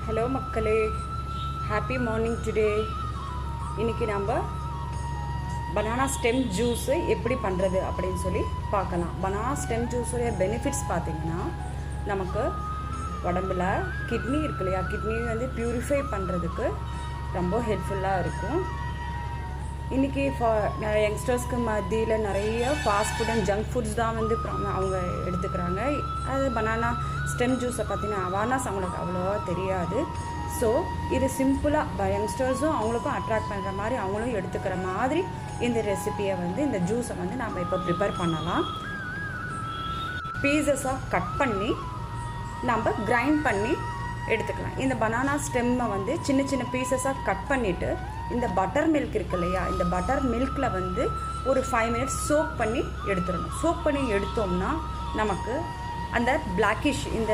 Hello மக்களே, happy morning today. இன்றைக்கி நம்ம பனானா ஸ்டெம் ஜூஸு எப்படி பண்ணுறது அப்படின்னு சொல்லி பார்க்கலாம். பனானா ஸ்டெம் ஜூஸுடைய பெனிஃபிட்ஸ் பார்த்திங்கன்னா, நமக்கு உடம்புல கிட்னி இருக்கு இல்லையா, கிட்னி வந்து ப்யூரிஃபை பண்ணுறதுக்கு ரொம்ப ஹெல்ப்ஃபுல்லாக இருக்கும். இன்றைக்கி யங்ஸ்டர்ஸ்க்கு மத்தியில் நிறைய fast food and junk foods தான் வந்து அவங்க எடுத்துக்கிறாங்க. அது பனானா ஸ்டெம் ஜூஸை பற்றின அவேர்னஸ் அவங்களுக்கு அவ்வளோவா தெரியாது. ஸோ இது சிம்பிளாக யங்ஸ்டர்ஸும் அவங்களுக்கும் அட்ராக்ட் பண்ணுற மாதிரி அவங்களும் எடுத்துக்கிற மாதிரி இந்த ரெசிப்பியை வந்து இந்த ஜூஸை வந்து நம்ம இப்போ ப்ரிப்பேர் பண்ணலாம். பீசஸாக கட் பண்ணி நம்ம கிரைண்ட் பண்ணி எடுத்துக்கலாம். இந்த பனானா ஸ்டெம்மை வந்து சின்ன சின்ன பீசஸாக கட் பண்ணிவிட்டு இந்த பட்டர் மில்க் இருக்கு இல்லையா, இந்த பட்டர் மில்கில் வந்து ஒரு 5 மினிட்ஸ் சோக் பண்ணி எடுத்துடணும். சோக் பண்ணி எடுத்தோம்னா நமக்கு அந்த பிளாக்கிஷ், இந்த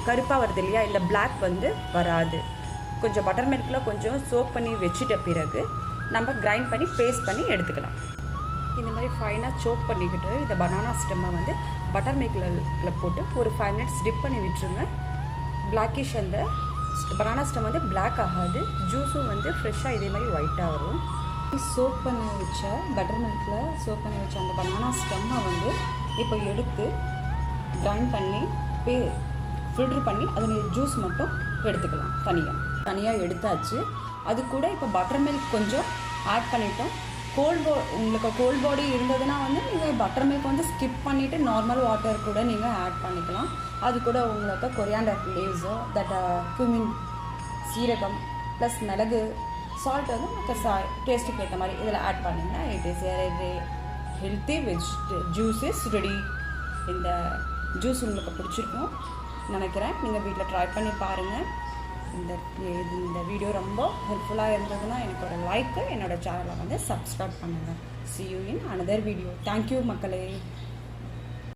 கருப்பாக வருது இல்லையா, இந்த பிளாக் வந்து வராது. கொஞ்சம் பட்டர் மில்கில் கொஞ்சம் சோக் பண்ணி வச்சுட்ட பிறகு நம்ம கிரைண்ட் பண்ணி பேஸ்ட் பண்ணி எடுத்துக்கலாம். இந்த மாதிரி ஃபைனாக சோக் பண்ணிக்கிட்டு இந்த பனானா ஸ்டெம்மை வந்து பட்டர் மில்கில் போட்டு ஒரு 5 மினிட்ஸ் டிப் பண்ணி விட்டுருங்க. பிளாக்கிஷ் அந்த பனானா ஸ்டெம் வந்து பிளாக் ஆகாது, ஜூஸும் வந்து ஃப்ரெஷ்ஷாக இதே மாதிரி ஒயிட்டாக வரும். சோக் பண்ணி வச்ச பட்டர் மில்கில் சோக் பண்ணி வச்ச அந்த பனானா ஸ்டெம்மை வந்து இப்போ எடுத்து கிரைண்ட் பண்ணி ஃபில்ட்ரு பண்ணி அதனுடைய ஜூஸ் மட்டும் எடுத்துக்கலாம். தனியாக எடுத்தாச்சு. அது கூட இப்போ பட்டர் மில்க் கொஞ்சம் ஆட் பண்ணிட்டோம். உங்களுக்கு கோல்ட் பாடி இருந்ததுன்னா வந்து நீங்கள் பட்டர் மில்க் வந்து ஸ்கிப் பண்ணிவிட்டு நார்மல் வாட்டர் கூட நீங்கள் ஆட் பண்ணிக்கலாம். அது கூட உங்களுக்கு கொரியாண்டர் லீவ்ஸோ குமின், சீரகம் ப்ளஸ் மிளகு, சால்ட் வந்து உங்களுக்கு டேஸ்ட்டுக்கு ஏற்ற மாதிரி இதில் ஆட் பண்ணிங்கன்னா it is healthy juice is ready. இந்த ஜூஸ் உங்களுக்கு பிடிச்சிருக்கும் நினைக்கிறேன். நீங்கள் வீட்டில் ட்ரை பண்ணி பாருங்கள். இந்த வீடியோ ரொம்ப ஹெல்ப்ஃபுல்லாக இருந்ததுன்னா எனக்கு ஒரு லைக்கு, என்னோடய சேனலை வந்து சப்ஸ்கிரைப் பண்ணுங்கள். See you in another video. Thank you மக்களே.